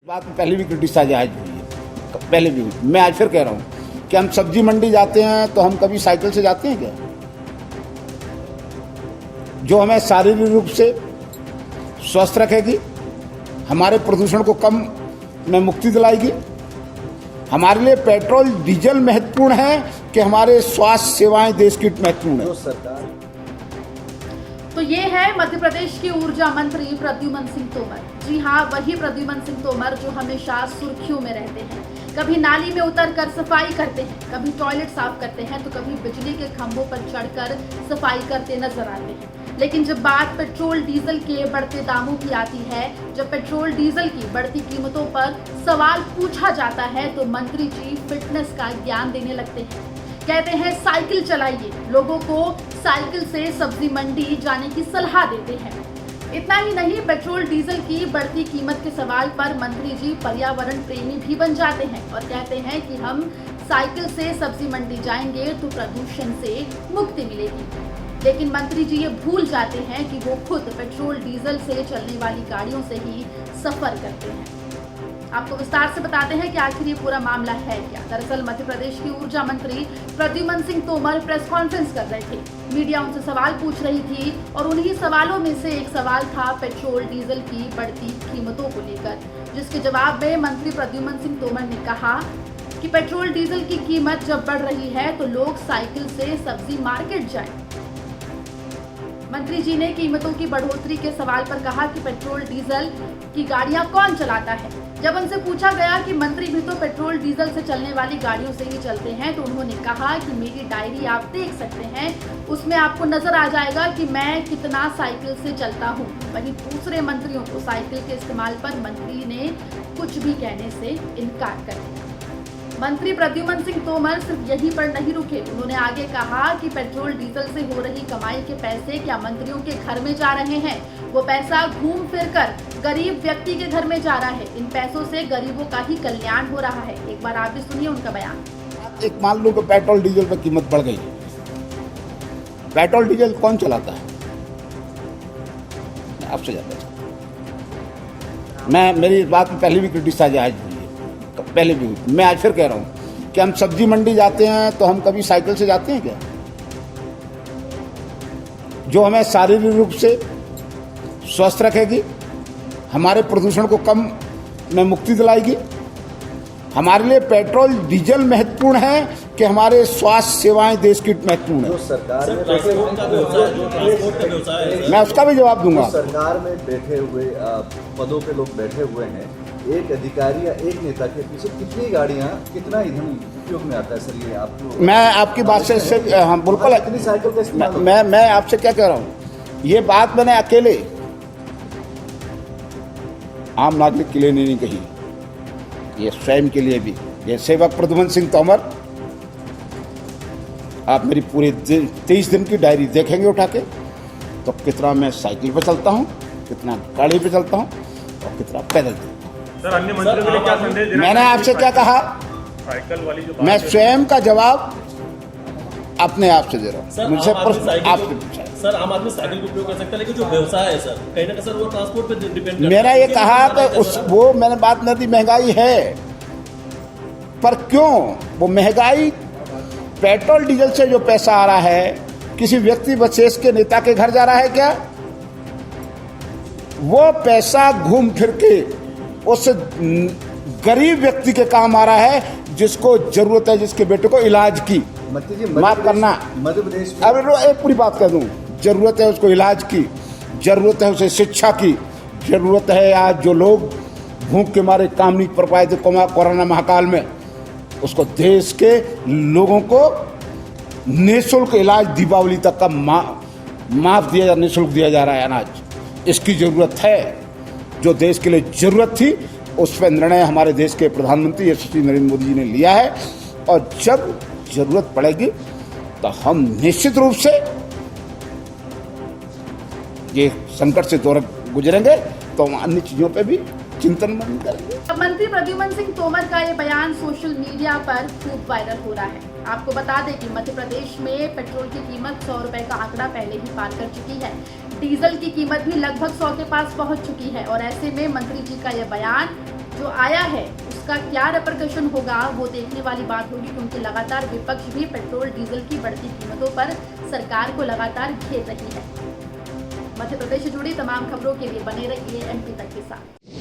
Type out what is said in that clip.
बात पहले भी क्रिटिसाइज आज हुई है, पहले भी हुई। मैं आज फिर कह रहा हूँ कि हम सब्जी मंडी जाते हैं तो हम कभी साइकिल से जाते हैं क्या? जो हमें शारीरिक रूप से स्वस्थ रखेगी, हमारे प्रदूषण को कम में मुक्ति दिलाएगी। हमारे लिए पेट्रोल डीजल महत्वपूर्ण है कि हमारे स्वास्थ्य सेवाएं देश की महत्वपूर्ण है। तो ये है मध्य प्रदेश के ऊर्जा मंत्री प्रद्युमन सिंह तोमर। जी हाँ, वही प्रद्युमन सिंह तोमर जो हमेशा सुर्खियों में रहते हैं। कभी नाली में उतरकर सफाई करते हैं, कभी टॉयलेट साफ करते हैं, तो कभी बिजली के खंभों पर चढ़कर सफाई करते नजर आते हैं। लेकिन जब बात पेट्रोल डीजल के बढ़ते दामों की आती है, जब पेट्रोल डीजल की बढ़ती कीमतों पर सवाल पूछा जाता है, तो मंत्री जी फिटनेस का ज्ञान देने लगते हैं। कहते हैं साइकिल चलाइए, लोगों को साइकिल से सब्जी मंडी जाने की सलाह देते हैं। इतना ही नहीं, पेट्रोल डीजल की बढ़ती कीमत के सवाल पर मंत्री जी पर्यावरण प्रेमी भी बन जाते हैं और कहते हैं कि हम साइकिल से सब्जी मंडी जाएंगे तो प्रदूषण से मुक्ति मिलेगी। लेकिन मंत्री जी ये भूल जाते हैं कि वो खुद पेट्रोल डीजल से चलने वाली गाड़ियों से ही सफर करते हैं। आपको विस्तार से बताते हैं कि आखिर ये पूरा मामला है क्या। दरअसल मध्य प्रदेश की ऊर्जा मंत्री प्रद्युमन सिंह तोमर प्रेस कॉन्फ्रेंस कर रहे थे। मीडिया उनसे सवाल पूछ रही थी और उन्हीं सवालों में से एक सवाल था पेट्रोल डीजल की बढ़ती कीमतों को लेकर, जिसके जवाब में मंत्री प्रद्युमन सिंह तोमर ने कहा कि पेट्रोल डीजल की कीमत जब बढ़ रही है तो लोग साइकिल से सब्जी मार्केट जाएं। मंत्री जी ने कीमतों की बढ़ोतरी के सवाल पर कहा कि पेट्रोल डीजल की गाड़ियां कौन चलाता है। जब उनसे पूछा गया कि मंत्री भी तो पेट्रोल डीजल से चलने वाली गाड़ियों से ही चलते हैं, तो उन्होंने कहा कि मेरी डायरी आप देख सकते हैं, उसमें आपको नजर आ जाएगा कि मैं कितना साइकिल से चलता हूं। वहीं दूसरे मंत्रियों को साइकिल के इस्तेमाल पर मंत्री ने कुछ भी कहने से इनकार कर दिया। मंत्री प्रद्युमन सिंह तोमर सिर्फ यहीं पर नहीं रुके। उन्होंने आगे कहा कि पेट्रोल डीजल से हो रही कमाई के पैसे क्या मंत्रियों के घर में जा रहे हैं? वो पैसा घूम फिर कर गरीब व्यक्ति के घर में जा रहा है। इन पैसों से गरीबों का ही कल्याण हो रहा है। एक बार आप भी सुनिए उनका बयान। एक मान लो कि पेट्रोल डीजल पर कीमत बढ़ गई, पेट्रोल डीजल कौन चलाता है? आपसे ज्यादा मैं मेरी बात में पहले भी क्रिटिसाइज आज हुई है, पहले भी हुई। मैं आज फिर कह रहा हूँ कि हम सब्जी मंडी जाते हैं तो हम कभी साइकिल से जाते हैं क्या? जो हमें शारीरिक रूप से स्वस्थ रखेगी, हमारे प्रदूषण को कम में मुक्ति दिलाएगी। हमारे लिए पेट्रोल डीजल महत्वपूर्ण है कि हमारे स्वास्थ्य सेवाएं देश की महत्वपूर्ण है। मैं उसका भी जवाब दूंगा। सरकार में बैठे हुए पदों पे लोग बैठे हुए हैं, एक अधिकारी या एक नेता के पीछे कितनी गाड़ियां, कितना ईंधन उपयोग में आता है सर? ये आपको मैं आपकी बात से हाँ बिल्कुल, कितनी साइकिल का इस्तेमाल? मैं आपसे क्या कह रहा हूँ, ये बात मैंने अकेले आम नागरिक के लिए नहीं कही, ये स्वयं के लिए भी। ये सेवक प्रद्युमन सिंह तोमर, आप मेरी पूरी 23 दिन की डायरी देखेंगे उठा के, तो कितना मैं साइकिल पे चलता हूँ, कितना गाड़ी पे चलता हूँ और कितना पैदल चलता हूँ। सर, अन्य मंत्रियों के लिए क्या संदेश देना? मैंने आपसे क्या कहा, साइकिल वाली जो मैं स्वयं का जवाब अपने आप से दे रहा हूँ। मुझसे प्रश्न आपसे पूछा है। सर, आम आदमी साइकिल का उपयोग कर सकता है, लेकिन जो व्यवसाय है सर, कहीं ना कहीं सर वो ट्रांसपोर्ट पे डिपेंड करता है। मेरा ये कहा कि वो मैंने बात नहीं दी, महंगाई है, पर क्यों वो महंगाई, पेट्रोल डीजल से जो पैसा आ रहा है किसी व्यक्ति विशेष के नेता के घर जा रहा है क्या? वो पैसा घूम फिर के उस गरीब व्यक्ति के काम आ रहा है जिसको जरूरत है, जिसके बेटे को इलाज की, माफ करना, मध्य प्रदेश अब एक पूरी बात कह दूं, जरूरत है उसको इलाज की, जरूरत है उसे शिक्षा की, जरूरत है आज जो लोग भूख के मारे काम नहीं कर पाए थे कोरोना महाकाल में, उसको देश के लोगों को निःशुल्क इलाज दीपावली तक का माफ दिया, निःशुल्क दिया जा रहा है अनाज। इसकी जरूरत है, जो देश के लिए जरूरत थी उस पर निर्णय हमारे देश के प्रधानमंत्री यशस्वी नरेंद्र मोदी जी ने लिया है। और जब जरूरत पड़ेगी तो हम निश्चित रूप से ये संकट से दौर गुजरेंगे, तो हम अन्य चीजों पे भी चिंतन मन करेंगे। मंत्री प्रद्युमन सिंह तोमर का ये बयान सोशल मीडिया पर खूब वायरल हो रहा है। आपको बता दें कि मध्य प्रदेश में पेट्रोल की कीमत 100 रुपए का आंकड़ा पहले ही पार कर चुकी है। डीजल की कीमत भी लगभग 100 के पास पहुंच चुकी है और ऐसे में मंत्री जी का यह बयान जो आया है उसका क्या रिपरकशन होगा वो देखने वाली बात होगी, क्योंकि लगातार विपक्ष भी पेट्रोल डीजल की बढ़ती कीमतों पर सरकार को लगातार घेर रही है। मध्य प्रदेश से जुड़ी तमाम खबरों के लिए बने रहिए एमपी तक के साथ।